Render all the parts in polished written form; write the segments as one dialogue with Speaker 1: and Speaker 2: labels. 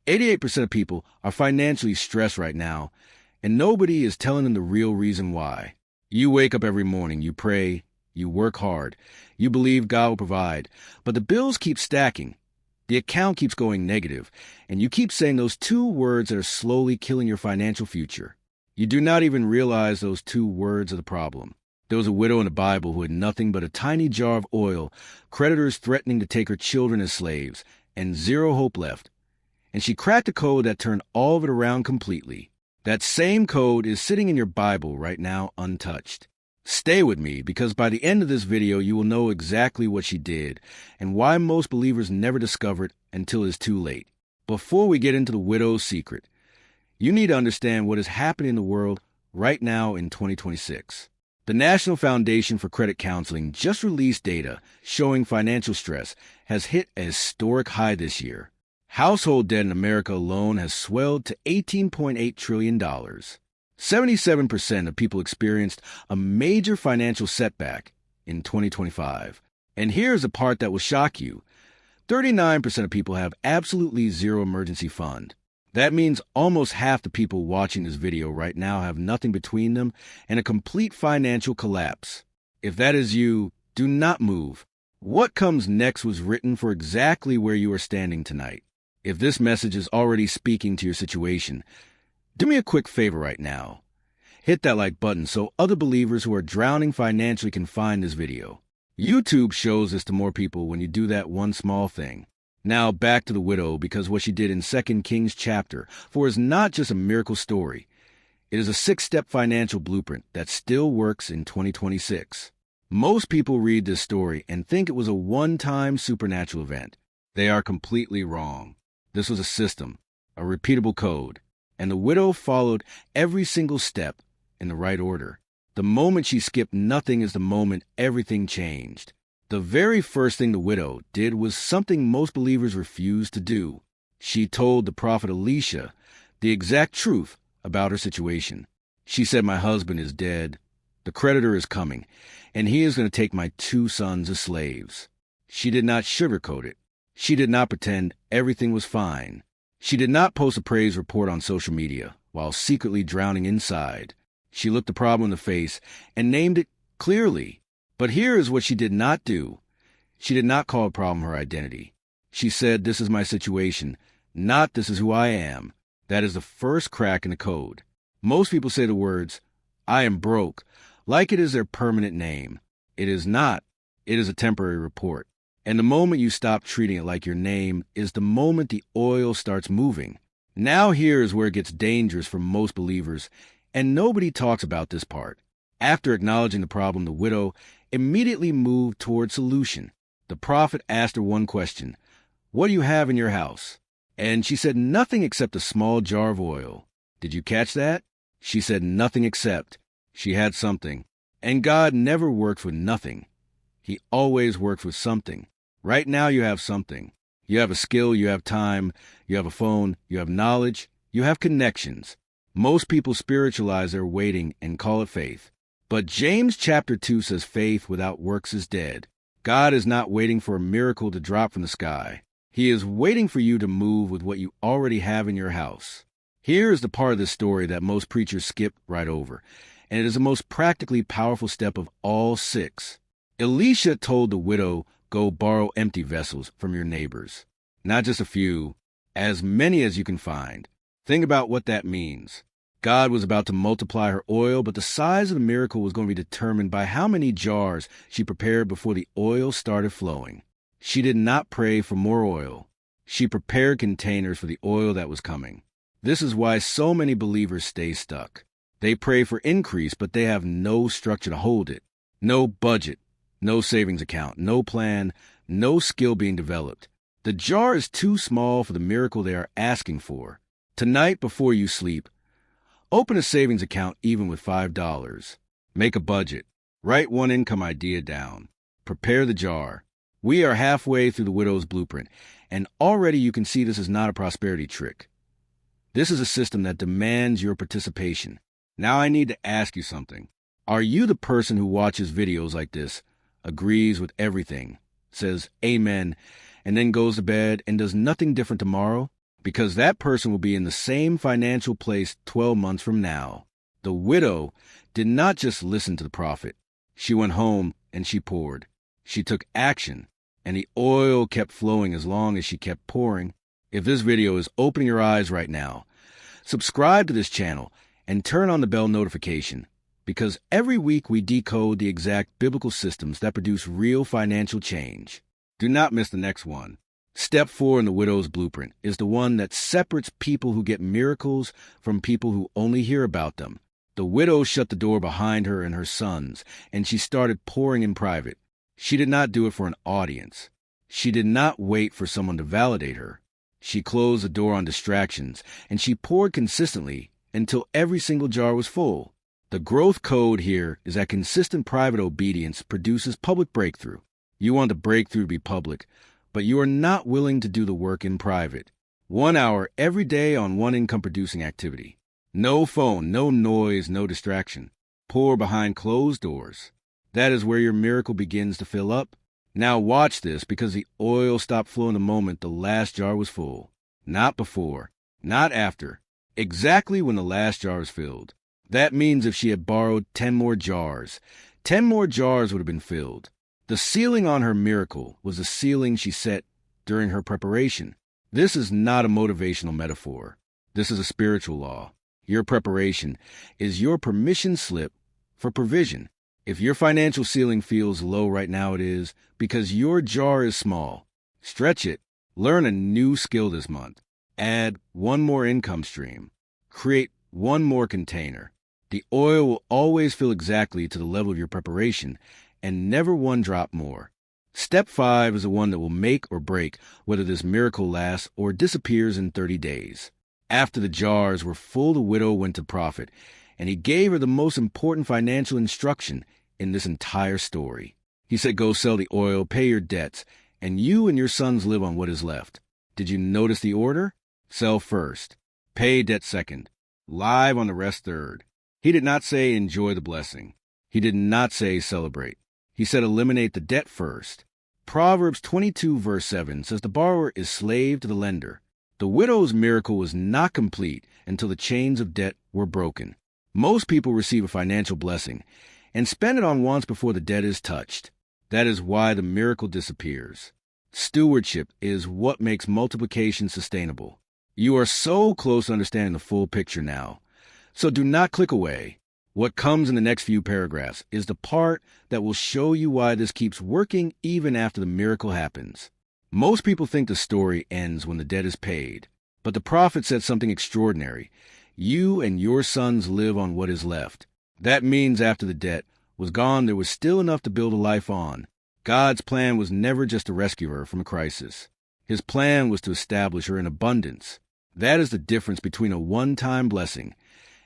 Speaker 1: 88% of people are financially stressed right now, and nobody is telling them the real reason why. You wake up every morning, you pray, you work hard, you believe God will provide, but the bills keep stacking. The account keeps going negative, and you keep saying those two words that are slowly killing your financial future. You do not even realize those two words are the problem. There was a widow in the Bible who had nothing but a tiny jar of oil, creditors threatening to take her children as slaves, and zero hope left. And she cracked a code that turned all of it around completely. That same code is sitting in your Bible right now untouched. Stay with me, because by the end of this video you will know exactly what she did and why most believers never discover it until it is too late. Before we get into the widow's secret, you need to understand what is happening in the world right now in 2026. The National Foundation for Credit Counseling just released data showing financial stress has hit a historic high this year. Household debt in America alone has swelled to $18.8 trillion. 77% of people experienced a major financial setback in 2025. And here's the part that will shock you. 39% of people have absolutely zero emergency fund. That means almost half the people watching this video right now have nothing between them and a complete financial collapse. If that is you, do not move. What comes next was written for exactly where you are standing tonight. If this message is already speaking to your situation, do me a quick favor right now. Hit that like button so other believers who are drowning financially can find this video. YouTube shows this to more people when you do that one small thing. Now back to the widow, because what she did in 2 Kings chapter 4 is not just a miracle story. It is a 6-step financial blueprint that still works in 2026. Most people read this story and think it was a one-time supernatural event. They are completely wrong. This was a system, a repeatable code, and the widow followed every single step in the right order. The moment she skipped nothing is the moment everything changed. The very first thing the widow did was something most believers refuse to do. She told the prophet Elisha the exact truth about her situation. She said, "My husband is dead, the creditor is coming, and he is going to take my 2 sons as slaves." She did not sugarcoat it. She did not pretend everything was fine. She did not post a praise report on social media while secretly drowning inside. She looked the problem in the face and named it clearly. But here is what she did not do. She did not call a problem her identity. She said, "This is my situation, not this is who I am." That is the first crack in the code. Most people say the words, "I am broke," like it is their permanent name. It is not. It is a temporary report. And the moment you stop treating it like your name is the moment the oil starts moving. Now here is where it gets dangerous for most believers, and nobody talks about this part. After acknowledging the problem, the widow immediately moved toward solution. The prophet asked her one question: "What do you have in your house?" And she said nothing except a small jar of oil. Did you catch that? She said nothing except. She had something. And God never works with nothing. He always works with something. Right now you have something. You have a skill, you have time, you have a phone, you have knowledge, you have connections. Most people spiritualize their waiting and call it faith. But James chapter 2 says faith without works is dead. God is not waiting for a miracle to drop from the sky. He is waiting for you to move with what you already have in your house. Here is the part of the story that most preachers skip right over, and it is the most practically powerful step of all 6. Elisha told the widow, "Go borrow empty vessels from your neighbors." Not just a few, as many as you can find. Think about what that means. God was about to multiply her oil, but the size of the miracle was going to be determined by how many jars she prepared before the oil started flowing. She did not pray for more oil. She prepared containers for the oil that was coming. This is why so many believers stay stuck. They pray for increase, but they have no structure to hold it. No budget, no savings account, no plan, no skill being developed. The jar is too small for the miracle they are asking for. Tonight, before you sleep, open a savings account even with $5. Make a budget. Write one income idea down. Prepare the jar. We are halfway through the widow's blueprint, and already you can see this is not a prosperity trick. This is a system that demands your participation. Now I need to ask you something. Are you the person who watches videos like this, agrees with everything, says amen, and then goes to bed and does nothing different tomorrow? because that person will be in the same financial place 12 months from now. The widow did not just listen to the prophet. She went home and she poured. She took action, and the oil kept flowing as long as she kept pouring. If this video is opening your eyes right now, subscribe to this channel and turn on the bell notification, because every week we decode the exact biblical systems that produce real financial change. Do not miss the next one. Step 4 in the widow's blueprint is the one that separates people who get miracles from people who only hear about them. The widow shut the door behind her and her sons, and she started pouring in private. She did not do it for an audience. She did not wait for someone to validate her. She closed the door on distractions, and she poured consistently until every single jar was full. The growth code here is that consistent private obedience produces public breakthrough. You want the breakthrough to be public, but you are not willing to do the work in private. 1 hour every day on one income-producing activity. No phone, no noise, no distraction. Pour behind closed doors. That is where your miracle begins to fill up. Now watch this, because the oil stopped flowing the moment the last jar was full. Not before, not after. Exactly when the last jar is filled. That means if she had borrowed 10 more jars, 10 more jars would have been filled. The ceiling on her miracle was the ceiling she set during her preparation. This is not a motivational metaphor. This is a spiritual law. Your preparation is your permission slip for provision. If your financial ceiling feels low right now, it is because your jar is small. Stretch it. Learn a new skill this month. Add one more income stream. Create one more container. The oil will always fill exactly to the level of your preparation, and never one drop more. Step 5 is the one that will make or break whether this miracle lasts or disappears in 30 days. After the jars were full, the widow went to prophet, and he gave her the most important financial instruction in this entire story. He said, go sell the oil, pay your debts, and you and your sons live on what is left. Did you notice the order? Sell first, pay debt second, live on the rest third. He did not say enjoy the blessing. He did not say celebrate. He said eliminate the debt first. Proverbs 22 verse 7 says the borrower is slave to the lender. The widow's miracle was not complete until the chains of debt were broken. Most people receive a financial blessing and spend it on wants before the debt is touched. That is why the miracle disappears. Stewardship is what makes multiplication sustainable. You are so close to understanding the full picture now. So do not click away. What comes in the next few paragraphs is the part that will show you why this keeps working even after the miracle happens. Most people think the story ends when the debt is paid, but the prophet said something extraordinary. You and your sons live on what is left. That means after the debt was gone, there was still enough to build a life on. God's plan was never just to rescue her from a crisis. His plan was to establish her in abundance. That is the difference between a one-time blessing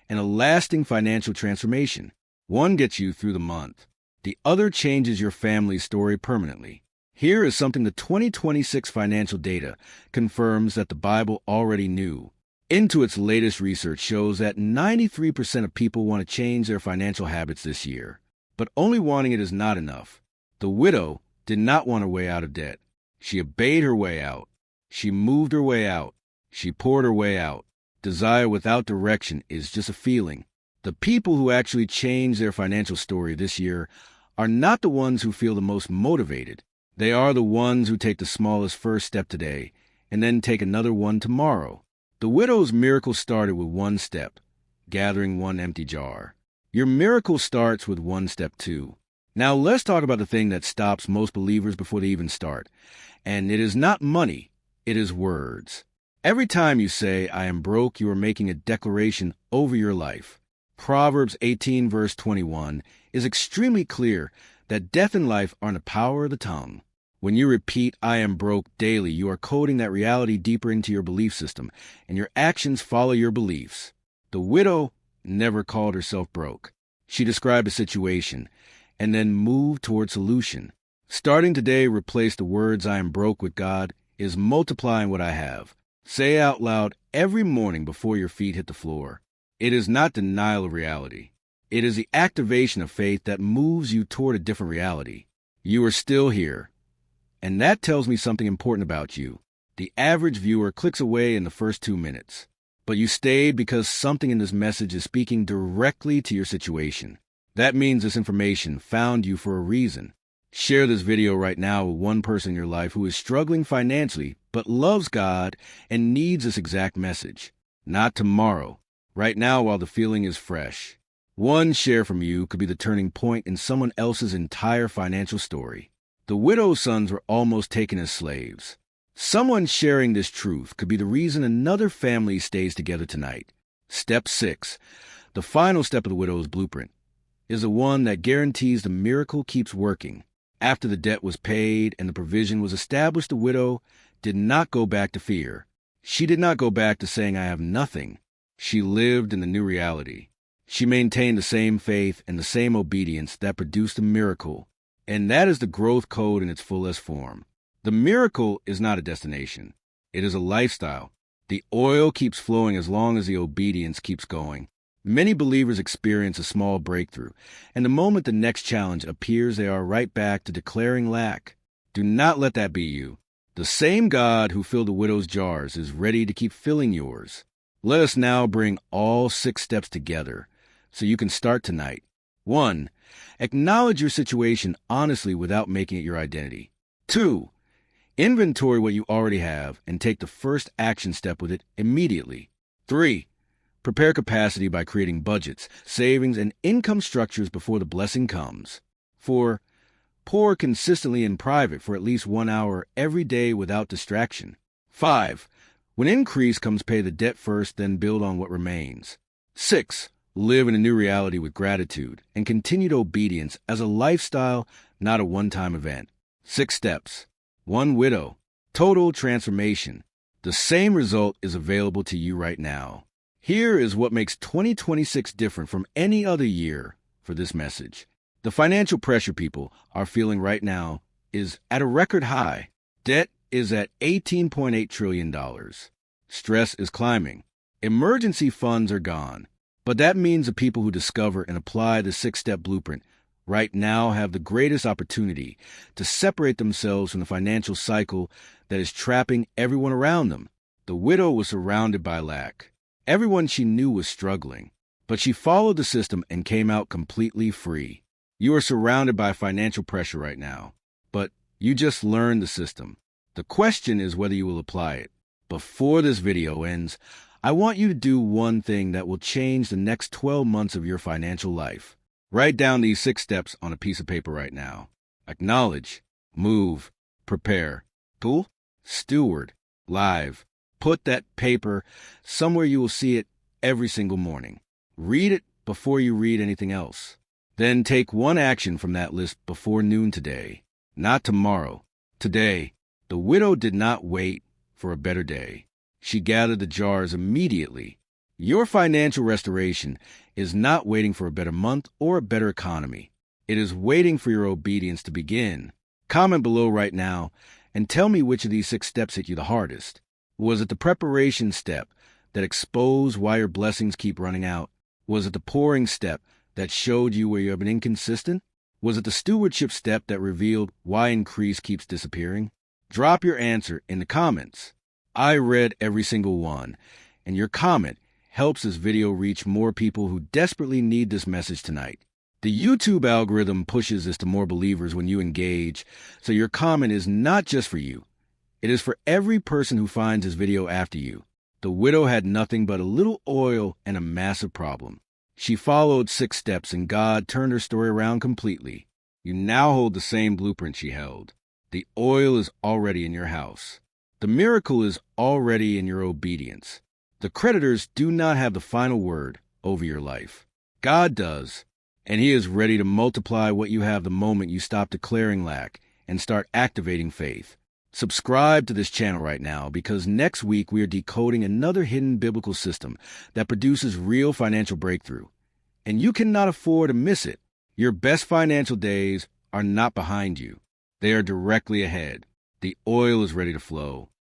Speaker 1: and a lasting financial transformation. One gets you through the month. The other changes your family's story permanently. Here is something the 2026 financial data confirms that the Bible already knew. Intuit's latest research shows that 93% of people want to change their financial habits this year. But only wanting it is not enough. The widow did not want her way out of debt. She obeyed her way out. She moved her way out. She poured her way out. Desire without direction is just a feeling. The people who actually change their financial story this year are not the ones who feel the most motivated. They are the ones who take the smallest first step today and then take another one tomorrow. The widow's miracle started with one step, gathering one empty jar. Your miracle starts with one step too. Now let's talk about the thing that stops most believers before they even start. And it is not money, it is words. Every time you say, I am broke, you are making a declaration over your life. Proverbs 18 verse 21 is extremely clear that death and life are in the power of the tongue. When you repeat, I am broke daily, you are coding that reality deeper into your belief system, and your actions follow your beliefs. The widow never called herself broke. She described a situation and then moved toward solution. Starting today, replace the words I am broke with God is multiplying what I have. Say out loud every morning before your feet hit the floor. It is not denial of reality. It is the activation of faith that moves you toward a different reality. You are still here. And that tells me something important about you. The average viewer clicks away in the first 2 minutes. But you stayed because something in this message is speaking directly to your situation. That means this information found you for a reason. Share this video right now with one person in your life who is struggling financially but loves God and needs this exact message. Not tomorrow, right now while the feeling is fresh. One share from you could be the turning point in someone else's entire financial story. The widow's sons were almost taken as slaves. Someone sharing this truth could be the reason another family stays together tonight. Step 6, the final step of the widow's blueprint, is the one that guarantees the miracle keeps working. After the debt was paid and the provision was established, the widow did not go back to fear. She did not go back to saying, "I have nothing." She lived in the new reality. She maintained the same faith and the same obedience that produced the miracle, and that is the growth code in its fullest form. The miracle is not a destination. It is a lifestyle. The oil keeps flowing as long as the obedience keeps going. Many believers experience a small breakthrough, and the moment the next challenge appears, they are right back to declaring lack. Do not let that be you. The same God who filled the widow's jars is ready to keep filling yours. Let us now bring all 6 steps together so you can start tonight. 1. Acknowledge your situation honestly without making it your identity. 2. Inventory what you already have and take the first action step with it immediately. 3. Prepare capacity by creating budgets, savings, and income structures before the blessing comes. 4. Pour consistently in private for at least 1 hour every day without distraction. 5. When increase comes, pay the debt first, then build on what remains. 6. Live in a new reality with gratitude and continued obedience as a lifestyle, not a one-time event. 6 steps. 1 widow. Total transformation. The same result is available to you right now. Here is what makes 2026 different from any other year for this message. The financial pressure people are feeling right now is at a record high. Debt is at $18.8 trillion. Stress is climbing. Emergency funds are gone. But that means the people who discover and apply the 6-step blueprint right now have the greatest opportunity to separate themselves from the financial cycle that is trapping everyone around them. The widow was surrounded by lack. Everyone she knew was struggling, but she followed the system and came out completely free. You are surrounded by financial pressure right now, but you just learned the system. The question is whether you will apply it. Before this video ends, I want you to do one thing that will change the next 12 months of your financial life. Write down these 6 steps on a piece of paper right now. Acknowledge, move, prepare, cool, steward, live. Put that paper somewhere you will see it every single morning. Read it before you read anything else. Then take one action from that list before noon today. Not tomorrow. Today. The widow did not wait for a better day. She gathered the jars immediately. Your financial restoration is not waiting for a better month or a better economy. It is waiting for your obedience to begin. Comment below right now and tell me which of these 6 steps hit you the hardest. Was it the preparation step that exposed why your blessings keep running out? Was it the pouring step that showed you where you have been inconsistent? Was it the stewardship step that revealed why increase keeps disappearing? Drop your answer in the comments. I read every single one, and your comment helps this video reach more people who desperately need this message tonight. The YouTube algorithm pushes this to more believers when you engage, so your comment is not just for you. It is for every person who finds this video after you. The widow had nothing but a little oil and a massive problem. She followed 6 steps and God turned her story around completely. You now hold the same blueprint she held. The oil is already in your house. The miracle is already in your obedience. The creditors do not have the final word over your life. God does, and He is ready to multiply what you have the moment you stop declaring lack and start activating faith. Subscribe to this channel right now because next week we are decoding another hidden biblical system that produces real financial breakthrough. And you cannot afford to miss it. Your best financial days are not behind you. They are directly ahead. The oil is ready to flow.